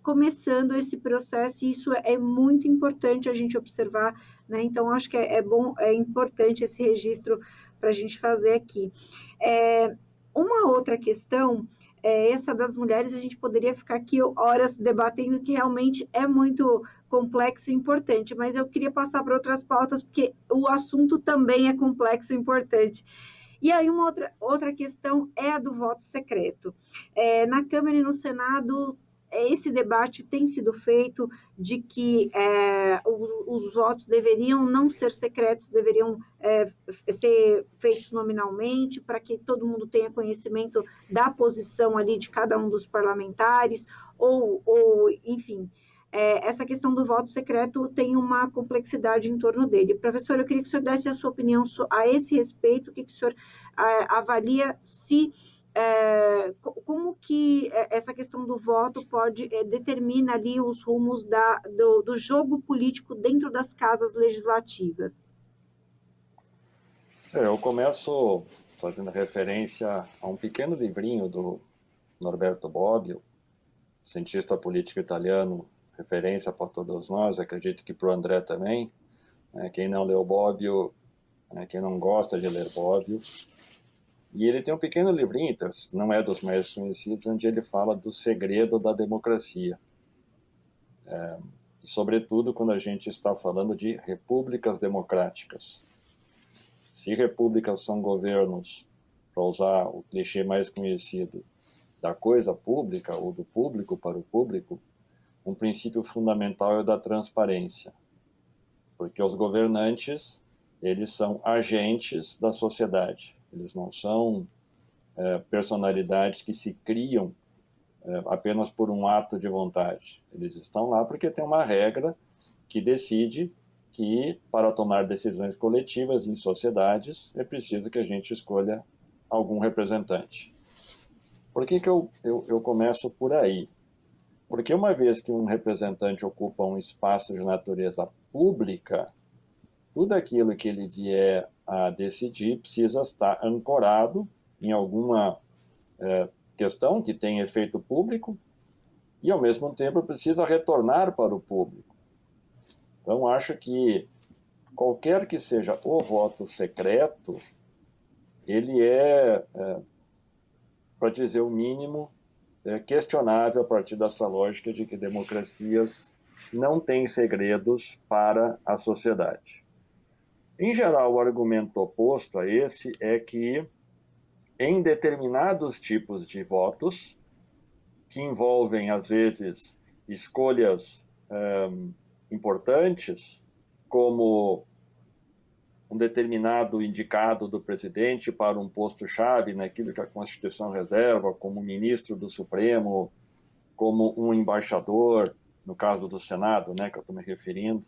S1: começando esse processo, e isso é muito importante a gente observar, né? Então, acho que é importante esse registro para a gente fazer aqui. Uma outra questão essa das mulheres, a gente poderia ficar aqui horas debatendo, que realmente é muito complexo e importante, mas eu queria passar para outras pautas, porque o assunto também é complexo e importante. E aí, uma outra questão é a do voto secreto. Na Câmara e no Senado, esse debate tem sido feito de que os votos deveriam não ser secretos, deveriam ser feitos nominalmente, para que todo mundo tenha conhecimento da posição ali de cada um dos parlamentares, ou enfim, essa questão do voto secreto tem uma complexidade em torno dele. Professor, eu queria que o senhor desse a sua opinião a esse respeito, o que o senhor avalia se como que essa questão do voto pode determina ali os rumos do jogo político dentro das casas legislativas?
S2: Eu começo fazendo referência a um pequeno livrinho do Norberto Bobbio, cientista político italiano, referência para todos nós, acredito que para o André também. Quem não leu Bobbio, quem não gosta de ler Bobbio. E ele tem um pequeno livrinho, não é dos mais conhecidos, onde ele fala do segredo da democracia. E, sobretudo, quando a gente está falando de repúblicas democráticas. Se repúblicas são governos, para usar o clichê mais conhecido, da coisa pública ou do público para o público, um princípio fundamental é o da transparência. Porque os governantes, eles são agentes da sociedade. Eles não são personalidades que se criam apenas por um ato de vontade. Eles estão lá porque tem uma regra que decide que, para tomar decisões coletivas em sociedades, é preciso que a gente escolha algum representante. Por que eu começo por aí? Porque uma vez que um representante ocupa um espaço de natureza pública, tudo aquilo que ele vier a decidir precisa estar ancorado em alguma questão que tem efeito público e, ao mesmo tempo, precisa retornar para o público. Então, acho que qualquer que seja o voto secreto, ele para dizer o mínimo, questionável a partir dessa lógica de que democracias não têm segredos para a sociedade. Em geral, o argumento oposto a esse é que, em determinados tipos de votos, que envolvem, às vezes, escolhas importantes, como um determinado indicado do presidente para um posto-chave naquilo que a Constituição reserva, como ministro do Supremo, como um embaixador, no caso do Senado, que eu estou me referindo,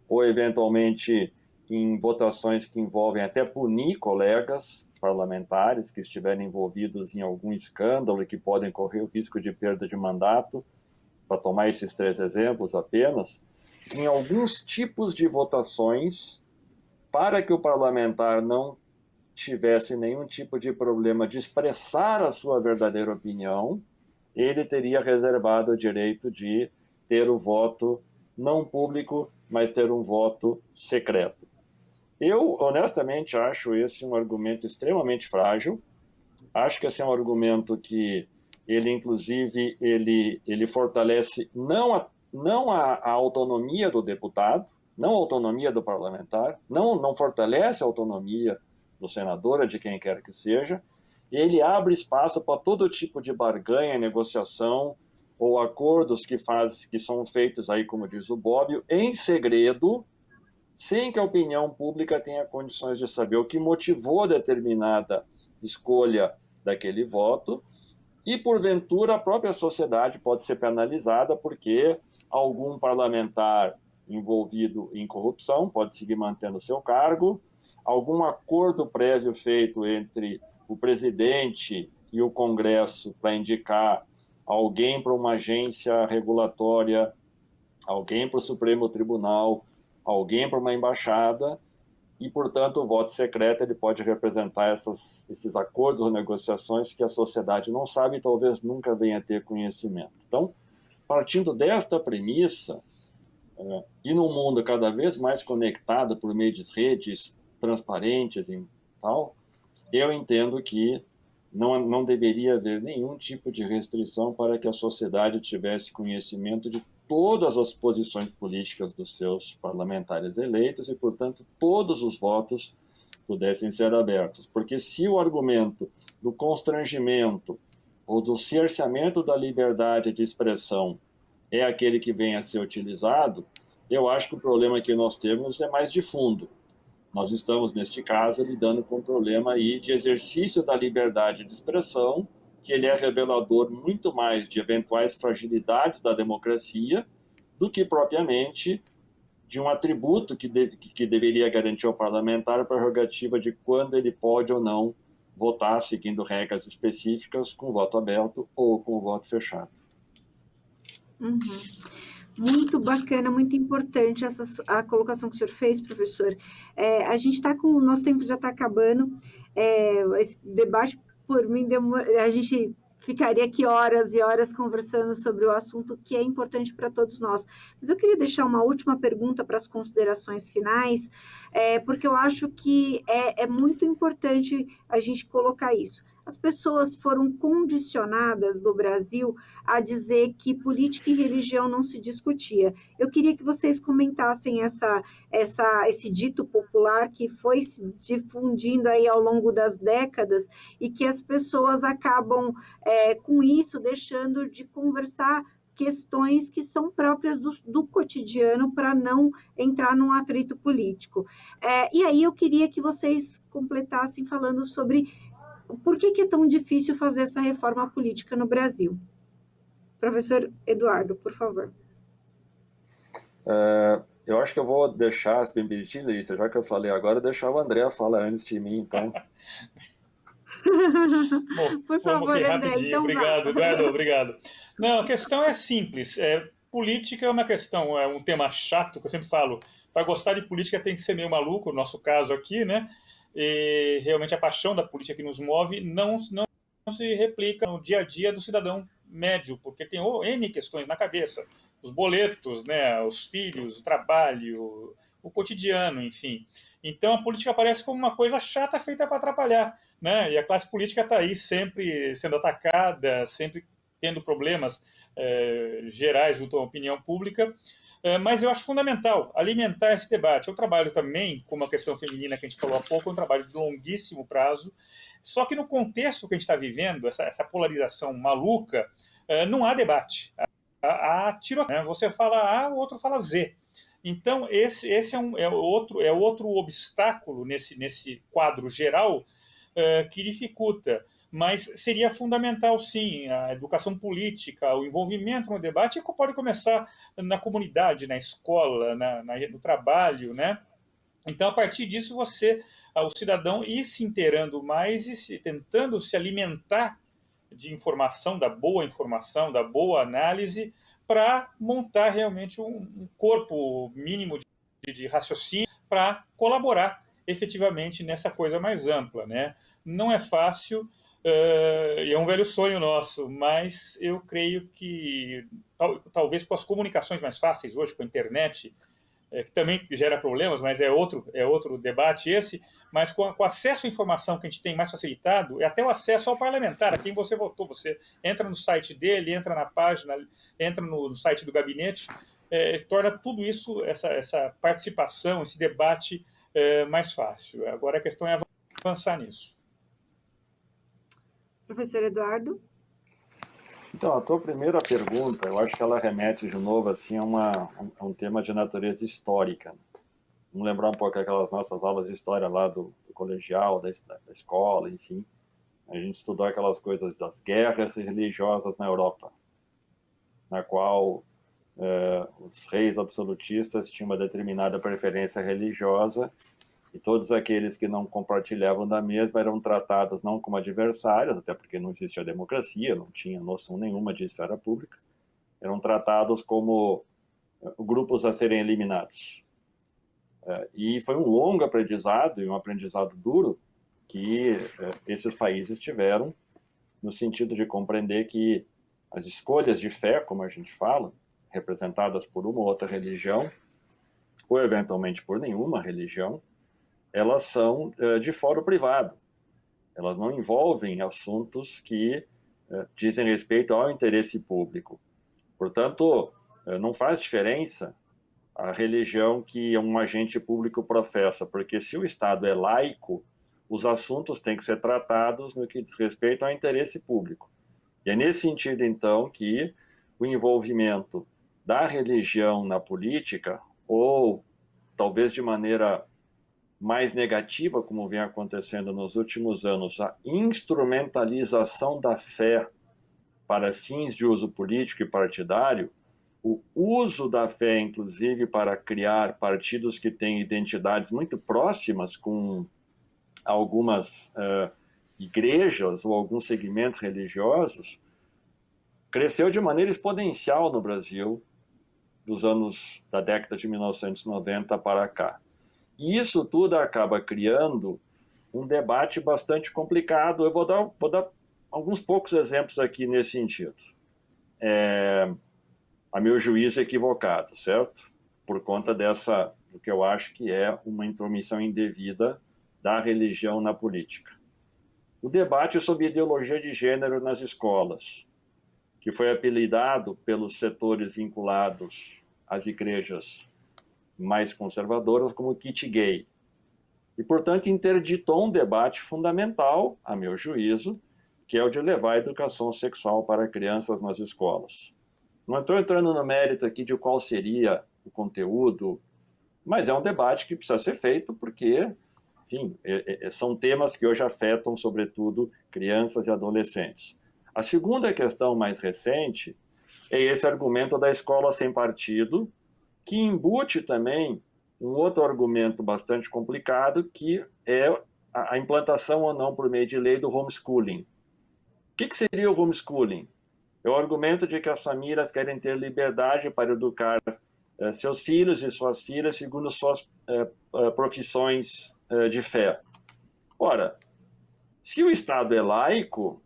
S2: ou, eventualmente, em votações que envolvem até punir colegas parlamentares que estiverem envolvidos em algum escândalo e que podem correr o risco de perda de mandato, para tomar esses 3 exemplos apenas, em alguns tipos de votações, para que o parlamentar não tivesse nenhum tipo de problema de expressar a sua verdadeira opinião, ele teria reservado o direito de ter o voto não público, mas ter um voto secreto. Eu, honestamente, acho esse um argumento extremamente frágil. Acho que esse é um argumento que ele, inclusive, ele fortalece não a autonomia do deputado, não a autonomia do parlamentar, não fortalece a autonomia do senador ou de quem quer que seja. Ele abre espaço para todo tipo de barganha, negociação ou acordos que são feitos aí, como diz o Bobbio, em segredo, sem que a opinião pública tenha condições de saber o que motivou determinada escolha daquele voto, e, porventura, a própria sociedade pode ser penalizada porque algum parlamentar envolvido em corrupção pode seguir mantendo seu cargo, algum acordo prévio feito entre o presidente e o Congresso para indicar alguém para uma agência regulatória, alguém para o Supremo Tribunal, alguém para uma embaixada, e, portanto, o voto secreto ele pode representar esses acordos ou negociações que a sociedade não sabe e talvez nunca venha a ter conhecimento. Então, partindo desta premissa, e num mundo cada vez mais conectado por meio de redes transparentes e tal, eu entendo que não deveria haver nenhum tipo de restrição para que a sociedade tivesse conhecimento de todas as posições políticas dos seus parlamentares eleitos e, portanto, todos os votos pudessem ser abertos. Porque se o argumento do constrangimento ou do cerceamento da liberdade de expressão é aquele que vem a ser utilizado, eu acho que o problema que nós temos é mais de fundo. Nós estamos, neste caso, lidando com um problema aí de exercício da liberdade de expressão, que ele é revelador muito mais de eventuais fragilidades da democracia do que propriamente de um atributo que deveria garantir ao parlamentar a prerrogativa de quando ele pode ou não votar seguindo regras específicas com voto aberto ou com voto fechado.
S1: Uhum. Muito bacana, muito importante a colocação que o senhor fez, professor. A gente está com o nosso tempo já está acabando. Esse debate, por mim, a gente ficaria aqui horas e horas conversando sobre o assunto que é importante para todos nós. Mas eu queria deixar uma última pergunta para as considerações finais, porque eu acho que é muito importante a gente colocar isso. As pessoas foram condicionadas no Brasil a dizer que política e religião não se discutia. Eu queria que vocês comentassem esse dito popular que foi se difundindo aí ao longo das décadas e que as pessoas acabam, com isso, deixando de conversar questões que são próprias do cotidiano para não entrar num atrito político. E aí eu queria que vocês completassem falando sobre por que é tão difícil fazer essa reforma política no Brasil. Professor Eduardo, por favor.
S2: Eu acho que eu vou deixar, se me permitir, Lícia, já que eu falei agora, deixar o André falar antes de mim, então.
S3: Bom,
S1: por favor, André, então
S3: obrigado, Eduardo, obrigado. Não, a questão é simples. Política é uma questão, é um tema chato, que eu sempre falo. Para gostar de política tem que ser meio maluco, no nosso caso aqui, né? E realmente a paixão da política que nos move não se replica no dia a dia do cidadão médio, porque tem N questões na cabeça. Os boletos, né, os filhos, o trabalho, o cotidiano, enfim. Então a política aparece como uma coisa chata feita para atrapalhar, né? E a classe política está aí sempre sendo atacada, sempre tendo problemas gerais junto à opinião pública. Mas eu acho fundamental alimentar esse debate. Eu trabalho também com uma questão feminina que a gente falou há pouco, é um trabalho de longuíssimo prazo, só que no contexto que a gente está vivendo, essa polarização maluca, não há debate. Há tiroteio, né? Você fala A, o outro fala Z. Então, esse é outro obstáculo nesse quadro geral que dificulta. Mas seria fundamental, sim, a educação política, o envolvimento no debate, que pode começar na comunidade, na escola, no trabalho, né? Então, a partir disso, o cidadão, ir se inteirando mais e tentando se alimentar de informação, da boa análise, para montar realmente um corpo mínimo de raciocínio para colaborar efetivamente nessa coisa mais ampla, né? Não é fácil, é um velho sonho nosso, mas eu creio que talvez com as comunicações mais fáceis hoje, com a internet, que também gera problemas, mas é outro debate esse, mas com o acesso à informação que a gente tem mais facilitado, e até o acesso ao parlamentar, a quem você votou, você entra no site dele, entra na página, entra no site do gabinete, torna tudo isso, essa participação, esse debate mais fácil. Agora a questão é avançar nisso.
S1: Professor Eduardo?
S2: Então, a tua primeira pergunta, eu acho que ela remete de novo assim, a um tema de natureza histórica. Vamos lembrar um pouco aquelas nossas aulas de história lá do colegial, da escola, enfim. A gente estudou aquelas coisas das guerras religiosas na Europa, na qual os reis absolutistas tinham uma determinada preferência religiosa e todos aqueles que não compartilhavam da mesma eram tratados não como adversários, até porque não existia democracia, não tinha noção nenhuma de esfera pública, eram tratados como grupos a serem eliminados. E foi um longo aprendizado, e um aprendizado duro, que esses países tiveram, no sentido de compreender que as escolhas de fé, como a gente fala, representadas por uma ou outra religião, ou eventualmente por nenhuma religião, elas são de foro privado. elas não envolvem assuntos que dizem respeito ao interesse público. Portanto, não faz diferença a religião que um agente público professa, porque se o Estado é laico, os assuntos têm que ser tratados no que diz respeito ao interesse público. E é nesse sentido, então, que o envolvimento da religião na política, ou talvez de maneira mais negativa, como vem acontecendo nos últimos anos, a instrumentalização da fé para fins de uso político e partidário, o uso da fé, inclusive, para criar partidos que têm identidades muito próximas com algumas igrejas ou alguns segmentos religiosos, cresceu de maneira exponencial no Brasil da década de 1990 para cá. E isso tudo acaba criando um debate bastante complicado. Eu vou dar alguns poucos exemplos aqui nesse sentido. A meu juízo equivocado, certo? Por conta do que eu acho que é uma intromissão indevida da religião na política. O debate sobre ideologia de gênero nas escolas, que foi apelidado pelos setores vinculados às igrejas mais conservadoras como kit gay. E, portanto, interditou um debate fundamental, a meu juízo, que é o de levar a educação sexual para crianças nas escolas. Não estou entrando no mérito aqui de qual seria o conteúdo, mas é um debate que precisa ser feito porque, enfim, são temas que hoje afetam, sobretudo, crianças e adolescentes. A segunda questão mais recente é esse argumento da escola sem partido, que embute também um outro argumento bastante complicado, que é a implantação ou não por meio de lei do homeschooling. O que seria o homeschooling? É o argumento de que as famílias querem ter liberdade para educar seus filhos e suas filhas segundo suas profissões de fé. Ora, se o Estado é laico,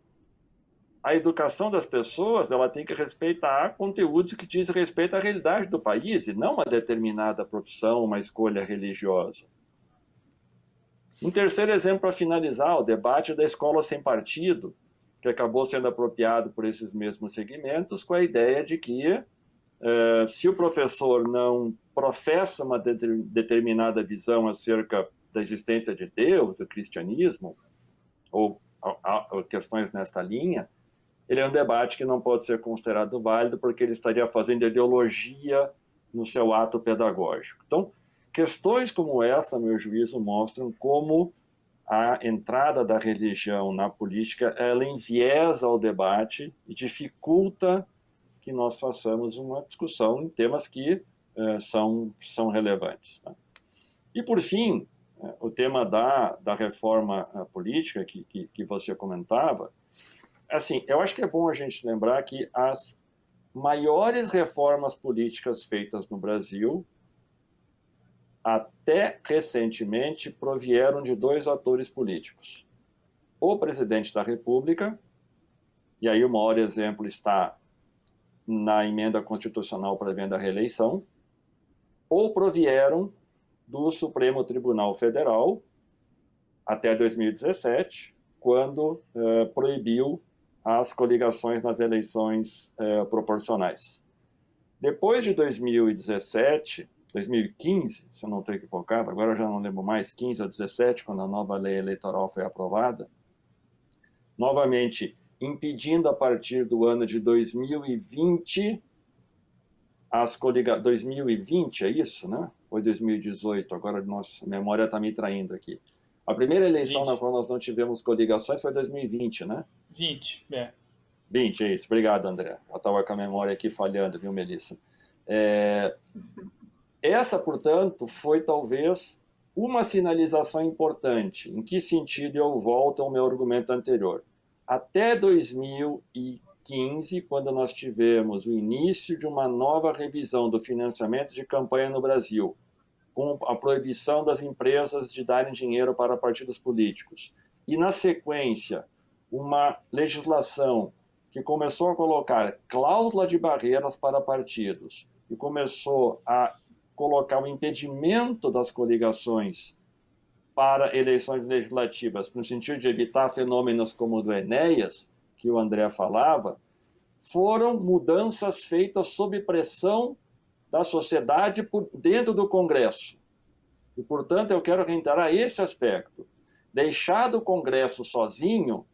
S2: a educação das pessoas ela tem que respeitar conteúdos que dizem respeito à realidade do país e não a determinada profissão, uma escolha religiosa. Um terceiro exemplo para finalizar, o debate da escola sem partido, que acabou sendo apropriado por esses mesmos segmentos, com a ideia de que se o professor não professa uma determinada visão acerca da existência de Deus, do cristianismo, ou questões nesta linha, ele é um debate que não pode ser considerado válido porque ele estaria fazendo ideologia no seu ato pedagógico. Então, questões como essa, a meu juízo, mostram como a entrada da religião na política, ela enviesa o debate e dificulta que nós façamos uma discussão em temas que são relevantes. Tá? E, por fim, o tema da reforma política que você comentava, assim, eu acho que é bom a gente lembrar que as maiores reformas políticas feitas no Brasil, até recentemente, provieram de dois atores políticos. O presidente da República, e aí o maior exemplo está na emenda constitucional prevendo a reeleição, ou provieram do Supremo Tribunal Federal, até 2017, quando proibiu as coligações nas eleições proporcionais. Depois de 2017, 2015, se eu não estou equivocado, agora eu já não lembro mais, 15 ou 17, quando a nova lei eleitoral foi aprovada, novamente impedindo a partir do ano de 2020 as coligações. 2020, é isso, né? Ou 2018? Agora nossa memória está me traindo aqui. A primeira eleição
S3: 20.
S2: na qual nós não tivemos coligações foi 2020, né?
S3: 20,
S2: 20, é isso. Obrigado, André. Eu estava com a memória aqui falhando, viu, Melissa? Essa, portanto, foi talvez uma sinalização importante. Em que sentido eu volto ao meu argumento anterior? Até 2015, quando nós tivemos o início de uma nova revisão do financiamento de campanha no Brasil, com a proibição das empresas de darem dinheiro para partidos políticos, e, na sequência, uma legislação que começou a colocar cláusula de barreiras para partidos e começou a colocar o impedimento das coligações para eleições legislativas, no sentido de evitar fenômenos como o do Enéas, que o André falava, foram mudanças feitas sob pressão da sociedade por dentro do Congresso. E, portanto, eu quero reiterar esse aspecto. Deixar do Congresso sozinho,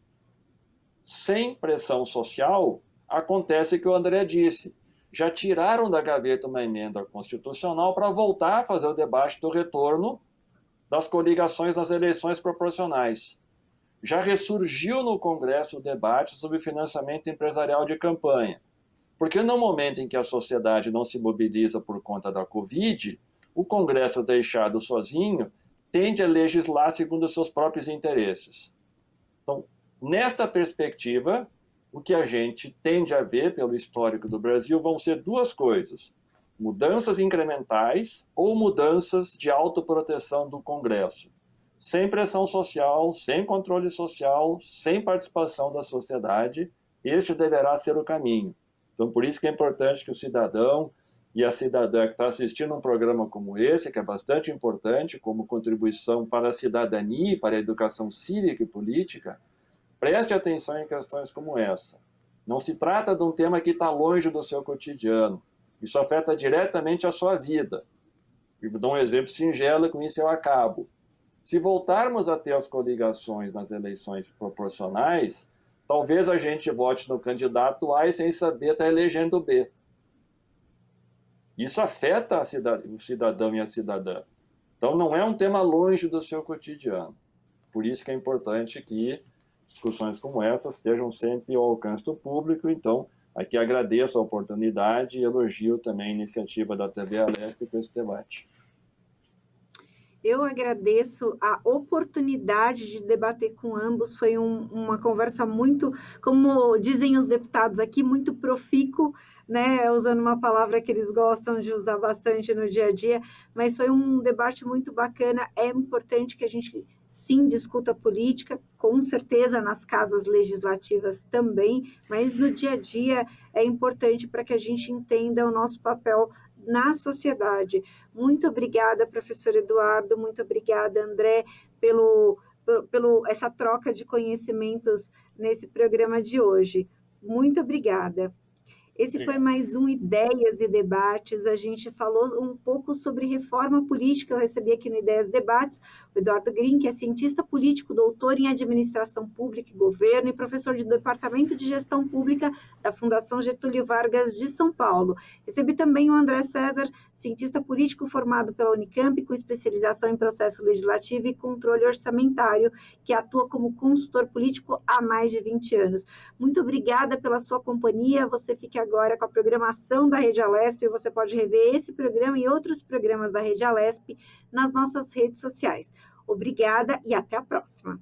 S2: sem pressão social, acontece o que o André disse. Já tiraram da gaveta uma emenda constitucional para voltar a fazer o debate do retorno das coligações nas eleições proporcionais. Já ressurgiu no Congresso o debate sobre financiamento empresarial de campanha. Porque no momento em que a sociedade não se mobiliza por conta da Covid, o Congresso deixado sozinho tende a legislar segundo os seus próprios interesses. Então, nesta perspectiva, o que a gente tende a ver pelo histórico do Brasil vão ser duas coisas: mudanças incrementais ou mudanças de autoproteção do Congresso. Sem pressão social, sem controle social, sem participação da sociedade, este deverá ser o caminho. Então, por isso que é importante que o cidadão e a cidadã que está assistindo um programa como esse, que é bastante importante como contribuição para a cidadania e para a educação cívica e política, preste atenção em questões como essa. Não se trata de um tema que está longe do seu cotidiano. Isso afeta diretamente a sua vida. Eu vou dar um exemplo singelo e com isso eu acabo. Se voltarmos a ter as coligações nas eleições proporcionais, talvez a gente vote no candidato A e sem saber está elegendo o B. Isso afeta o cidadão e a cidadã. Então não é um tema longe do seu cotidiano. Por isso que é importante que discussões como essas estejam sempre ao alcance do público. Então, aqui agradeço a oportunidade e elogio também a iniciativa da TV Alesp com esse debate.
S1: Eu agradeço a oportunidade de debater com ambos, foi uma conversa muito, como dizem os deputados aqui, muito profícuo, né, usando uma palavra que eles gostam de usar bastante no dia a dia, mas foi um debate muito bacana. É importante que a gente, sim, discuta política, com certeza nas casas legislativas também, mas no dia a dia é importante para que a gente entenda o nosso papel na sociedade. Muito obrigada, professor Eduardo, muito obrigada, André, pelo essa troca de conhecimentos nesse programa de hoje. Muito obrigada. Esse foi mais um Ideias e Debates. A gente falou um pouco sobre reforma política. Eu recebi aqui no Ideias e Debates o Eduardo Green, que é cientista político, doutor em administração pública e governo e professor do Departamento de Gestão Pública da Fundação Getúlio Vargas de São Paulo. Recebi também o André César, cientista político formado pela Unicamp, com especialização em processo legislativo e controle orçamentário, que atua como consultor político há mais de 20 anos. Muito obrigada pela sua companhia. Você fica agora com a programação da Rede Alesp. Você pode rever esse programa e outros programas da Rede Alesp nas nossas redes sociais. Obrigada e até a próxima.